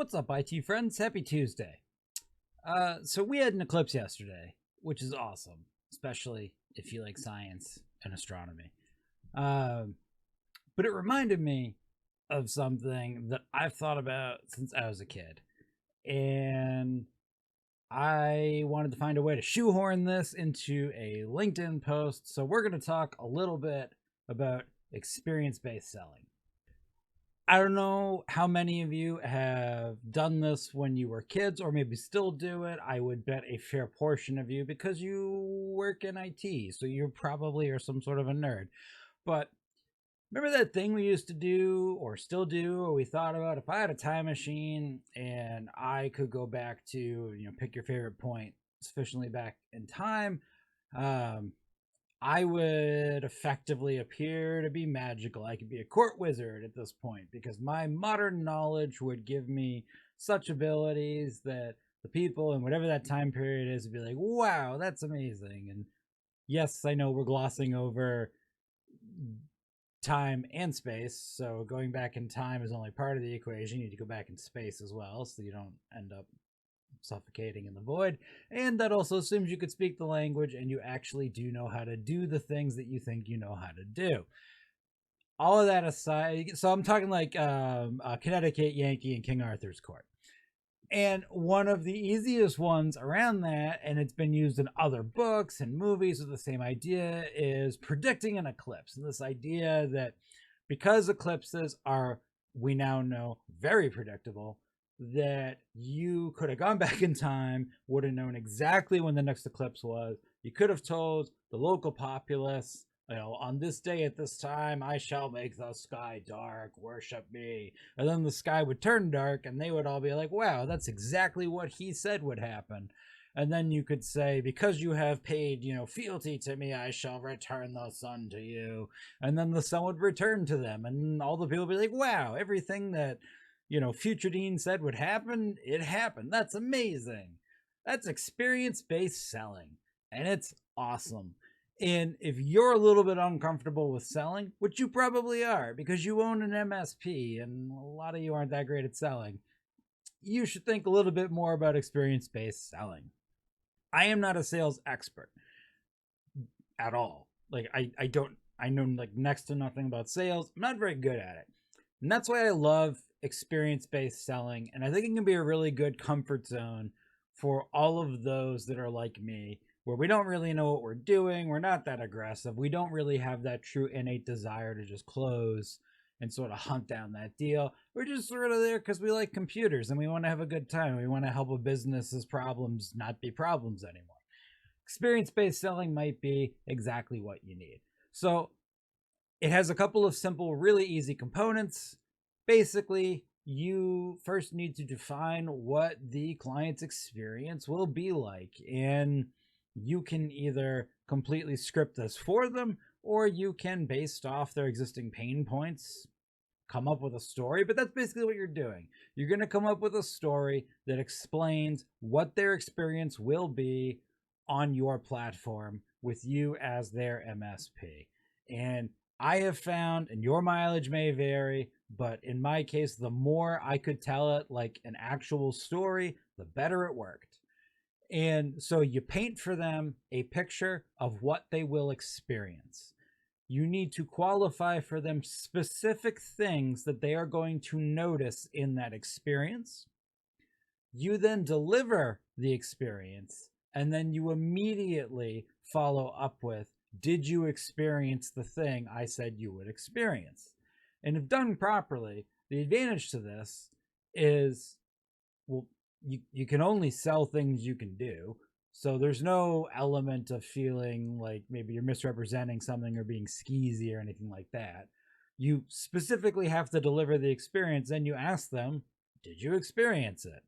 What's up, IT friends? Happy Tuesday. So we had an eclipse yesterday, which is awesome, especially if you like science and astronomy. Um, but it reminded me of something that I've thought about since I was a kid. And I wanted to find a way to shoehorn this into a LinkedIn post. So we're going to talk a little bit about experience based selling. I don't know how many of you have done this when you were kids or maybe still do it. I would bet a fair portion of you because you work in IT, so you probably are some sort of a nerd. But remember that thing we used to do or still do, or we thought about if I had a time machine and I could go back to, pick your favorite point sufficiently back in time, um, I would effectively appear to be magical. I could be a court wizard at this point because my modern knowledge would give me such abilities that the people in whatever that time period is would be like, wow, that's amazing. And yes, I know we're glossing over time and space. So going back in time is only part of the equation. You need to go back in space as well so you don't end up suffocating in the void. And that also assumes you could speak the language and you actually do know how to do the things that you think you know how to do. All of that aside, so I'm talking like Connecticut, Yankee, and King Arthur's court. And one of the easiest ones around that, and it's been used in other books and movies with the same idea, is predicting an eclipse. And this idea that because eclipses are, we now know, very predictable, that you could have gone back in time, would have known exactly when the next eclipse was. You could have told the local populace, on this day at this time, I shall make the sky dark, worship me. And then the sky would turn dark and they would all be like, wow, that's exactly what he said would happen. And then you could say, because you have paid, fealty to me, I shall return the sun to you. And then the sun would return to them. And all the people would be like, wow, everything that, Future Dean said would happen, it happened. That's amazing. That's experience based selling. And it's awesome. And if you're a little bit uncomfortable with selling, which you probably are because you own an MSP and a lot of you aren't that great at selling, you should think a little bit more about experience based selling. I am not a sales expert at all. I know like next to nothing about sales. I'm not very good at it. And that's why I love experience based selling. And I think it can be a really good comfort zone for all of those that are like me, where we don't really know what we're doing. We're not that aggressive. We don't really have that true innate desire to just close and sort of hunt down that deal. We're just sort of there because we like computers and we want to have a good time. We want to help a business's problems not be problems anymore. Experience based selling might be exactly what you need. So it has a couple of simple, really easy components. Basically, you first need to define what the client's experience will be like. And you can either completely script this for them, or you can, based off their existing pain points, come up with a story. But that's basically what you're doing. You're going to come up with a story that explains what their experience will be on your platform with you as their MSP. And I have found, and your mileage may vary, but in my case, the more I could tell it like an actual story, the better it worked. And so you paint for them a picture of what they will experience. You need to qualify for them specific things that they are going to notice in that experience. You then deliver the experience, and then you immediately follow up with, did you experience the thing I said you would experience? And if done properly, the advantage to this is, well, you can only sell things you can do. So there's no element of feeling like maybe you're misrepresenting something or being skeezy or anything like that. You specifically have to deliver the experience, and you ask them, did you experience it?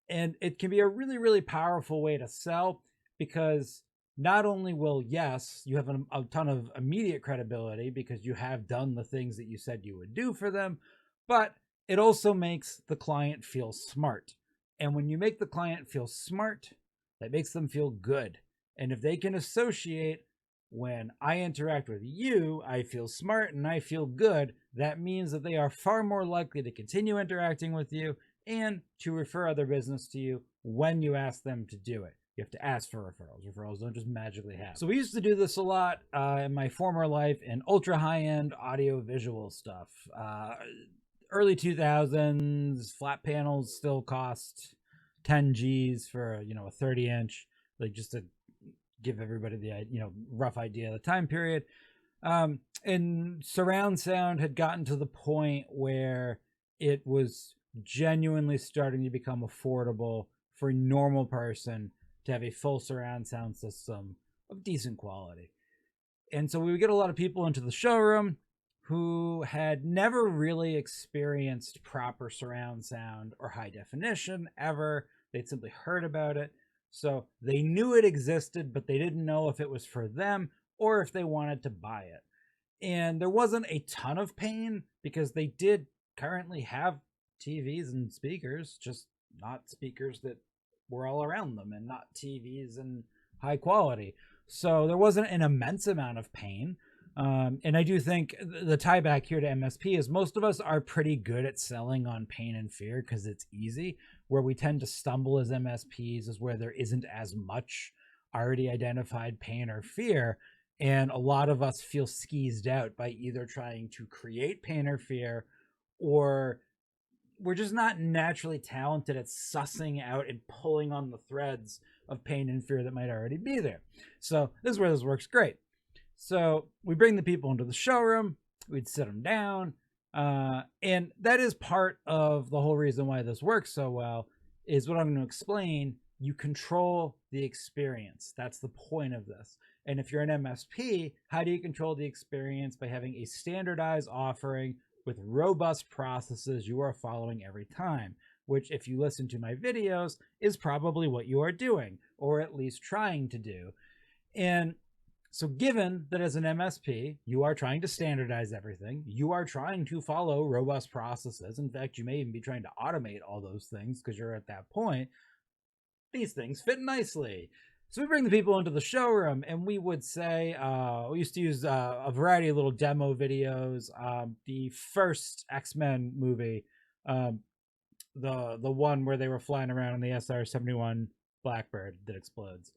And it can be a really, really powerful way to sell because not only will, yes, you have a ton of immediate credibility because you have done the things that you said you would do for them, but it also makes the client feel smart. And when you make the client feel smart, that makes them feel good. And if they can associate, when I interact with you, I feel smart and I feel good, that means that they are far more likely to continue interacting with you and to refer other business to you when you ask them to do it. You have to ask for referrals. Referrals don't just magically happen. So we used to do this a lot in my former life in ultra high-end audio visual stuff. Early 2000s, flat panels still cost 10 G's for a 30-inch, like just to give everybody the rough idea of the time period. And surround sound had gotten to the point where it was genuinely starting to become affordable for a normal person to have a full surround sound system of decent quality. And so we would get a lot of people into the showroom who had never really experienced proper surround sound or high definition ever. They'd simply heard about it. So they knew it existed, but they didn't know if it was for them or if they wanted to buy it. And there wasn't a ton of pain because they did currently have TVs and speakers, just not speakers that were all around them and not TVs in high quality. So there wasn't an immense amount of pain. And I do think the tie back here to MSP is most of us are pretty good at selling on pain and fear because it's easy. Where we tend to stumble as MSPs is where there isn't as much already identified pain or fear. And a lot of us feel skeezed out by either trying to create pain or fear, or we're just not naturally talented at sussing out and pulling on the threads of pain and fear that might already be there. So this is where this works great. So we bring the people into the showroom, we'd sit them down, and that is part of the whole reason why this works so well is what I'm going to explain. You control the experience. That's the point of this. And if you're an MSP, how do you control the experience? By having a standardized offering with robust processes you are following every time, which if you listen to my videos is probably what you are doing, or at least trying to do. And so given that as an MSP, you are trying to standardize everything, you are trying to follow robust processes. In fact, you may even be trying to automate all those things because you're at that point. These things fit nicely. So we bring the people into the showroom and we would say, we used to use a variety of little demo videos. The first X-Men movie, the one where they were flying around in the SR-71 Blackbird that explodes.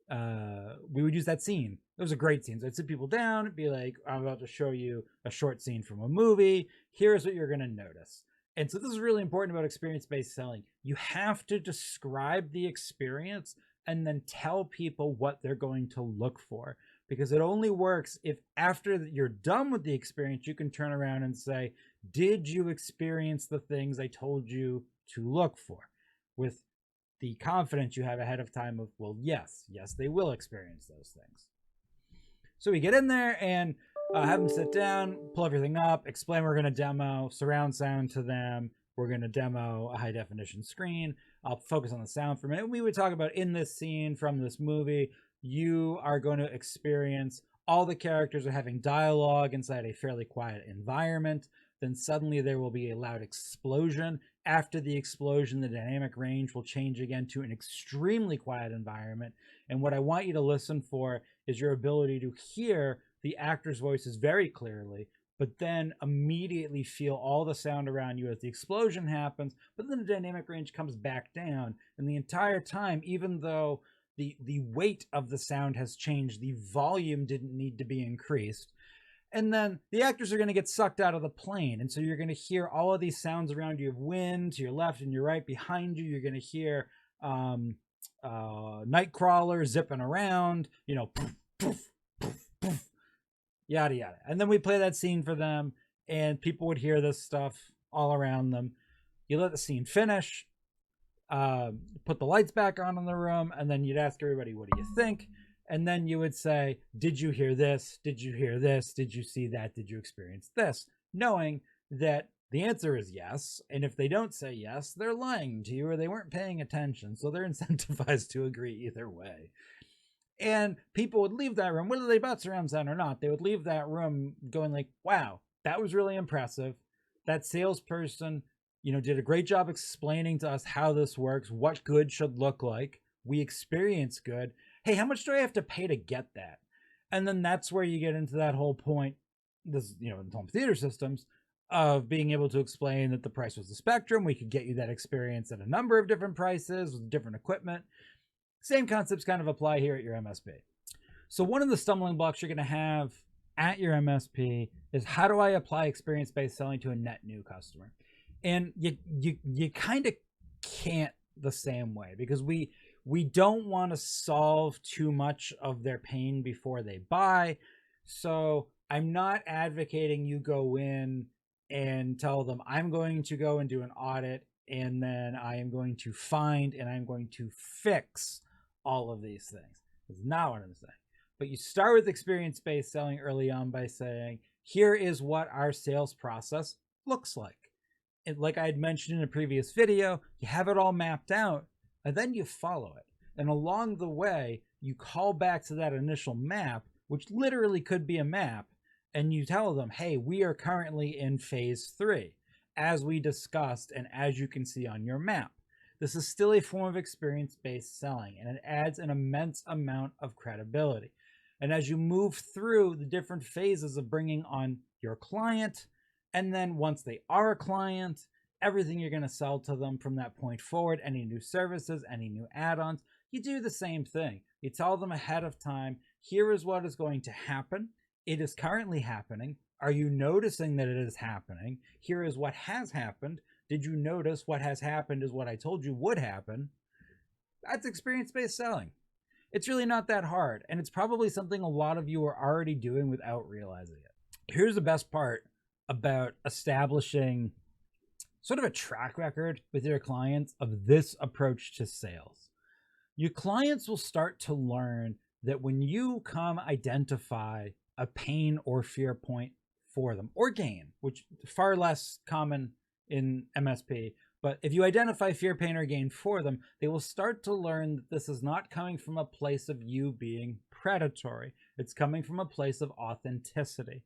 We would use that scene. It was a great scene. So I'd sit people down and be like, I'm about to show you a short scene from a movie. Here's what you're going to notice. And so this is really important about experience-based selling. You have to describe the experience and then tell people what they're going to look for, because it only works if after you're done with the experience, you can turn around and say, did you experience the things I told you to look for? With the confidence you have ahead of time of, well, yes, they will experience those things. So we get in there and have them sit down, pull everything up, explain we're going to demo surround sound to them. We're going to demo a high definition screen. I'll focus on the sound for a minute. We would talk about in this scene from this movie, you are going to experience all the characters are having dialogue inside a fairly quiet environment. Then suddenly there will be a loud explosion. After the explosion, the dynamic range will change again to an extremely quiet environment. And what I want you to listen for is your ability to hear the actor's voices very clearly, but then immediately feel all the sound around you as the explosion happens, but then the dynamic range comes back down. And the entire time, even though the weight of the sound has changed, the volume didn't need to be increased. And then the actors are going to get sucked out of the plane. And so you're going to hear all of these sounds around you of wind to your left and your right. Behind you, you're going to hear Nightcrawler zipping around, poof, poof, poof, poof, yada, yada. And then we play that scene for them, and people would hear this stuff all around them. You let the scene finish, put the lights back on in the room, and then you'd ask everybody, what do you think? And then you would say, did you hear this? Did you hear this? Did you see that? Did you experience this? Knowing that the answer is yes. And if they don't say yes, they're lying to you or they weren't paying attention. So they're incentivized to agree either way. And people would leave that room, whether they bought surround sound or not, they would leave that room going like, wow, that was really impressive. That salesperson, did a great job explaining to us how this works, what good should look like. We experience good. Hey, how much do I have to pay to get that? And then that's where you get into that whole point, this, in home theater systems, of being able to explain that the price was the spectrum. We could get you that experience at a number of different prices with different equipment. Same concepts kind of apply here at your MSP. So one of the stumbling blocks you're going to have at your MSP is, how do I apply experience-based selling to a net new customer? And you kind of can't the same way, because we don't want to solve too much of their pain before they buy. So I'm not advocating you go in and tell them, I'm going to go and do an audit, and then I am going to find and I'm going to fix all of these things. That's not what I'm saying. But you start with experience-based selling early on by saying, here is what our sales process looks like. And like I had mentioned in a previous video, you have it all mapped out, and then you follow it. And along the way, you call back to that initial map, which literally could be a map, and you tell them, hey, we are currently in phase 3, as we discussed and as you can see on your map. This is still a form of experience-based selling, and it adds an immense amount of credibility. And as you move through the different phases of bringing on your client, and then once they are a client, everything you're going to sell to them from that point forward, any new services, any new add-ons, you do the same thing. You tell them ahead of time, here is what is going to happen. It is currently happening. Are you noticing that it is happening? Here is what has happened. Did you notice what has happened is what I told you would happen? That's experience-based selling. It's really not that hard, and it's probably something a lot of you are already doing without realizing it. Here's the best part about establishing sort of a track record with your clients of this approach to sales. Your clients will start to learn that when you come identify a pain or fear point for them, or gain, which is far less common in MSP, but if you identify fear, pain, or gain for them, they will start to learn that this is not coming from a place of you being predatory. It's coming from a place of authenticity,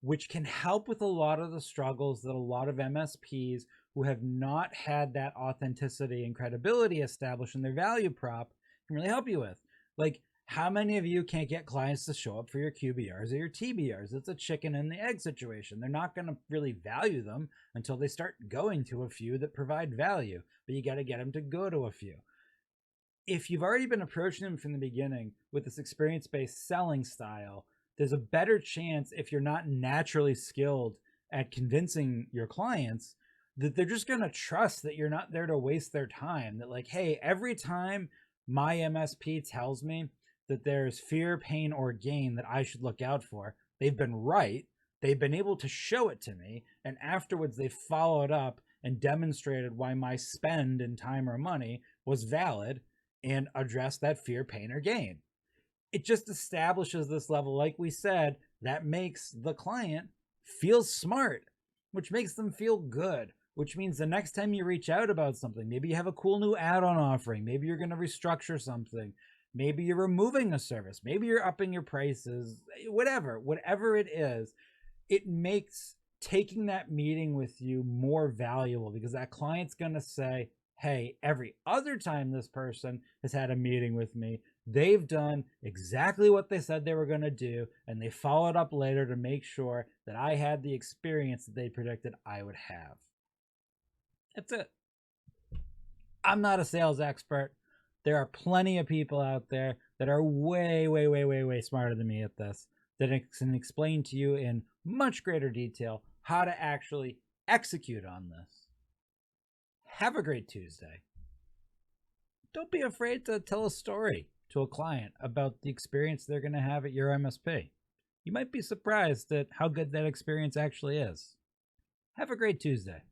which can help with a lot of the struggles that a lot of MSPs who have not had that authenticity and credibility established in their value prop can really help you with. Like, how many of you can't get clients to show up for your QBRs or your TBRs? It's a chicken and the egg situation. They're not going to really value them until they start going to a few that provide value, but you got to get them to go to a few. If you've already been approaching them from the beginning with this experience-based selling style, there's a better chance, if you're not naturally skilled at convincing your clients, that they're just going to trust that you're not there to waste their time. That like, hey, every time my MSP tells me that there's fear, pain, or gain that I should look out for, they've been right. They've been able to show it to me. And afterwards, they followed up and demonstrated why my spend in time or money was valid and addressed that fear, pain, or gain. It just establishes this level, like we said, that makes the client feel smart, which makes them feel good, which means the next time you reach out about something, maybe you have a cool new add-on offering, maybe you're going to restructure something, maybe you're removing a service, maybe you're upping your prices, whatever it is, it makes taking that meeting with you more valuable, because that client's going to say, hey, every other time this person has had a meeting with me, they've done exactly what they said they were going to do, and they followed up later to make sure that I had the experience that they predicted I would have. That's it. I'm not a sales expert. There are plenty of people out there that are way, way, way, way, way smarter than me at this, that can explain to you in much greater detail how to actually execute on this. Have a great Tuesday. Don't be afraid to tell a story to a client about the experience they're going to have at your MSP. You might be surprised at how good that experience actually is. Have a great Tuesday.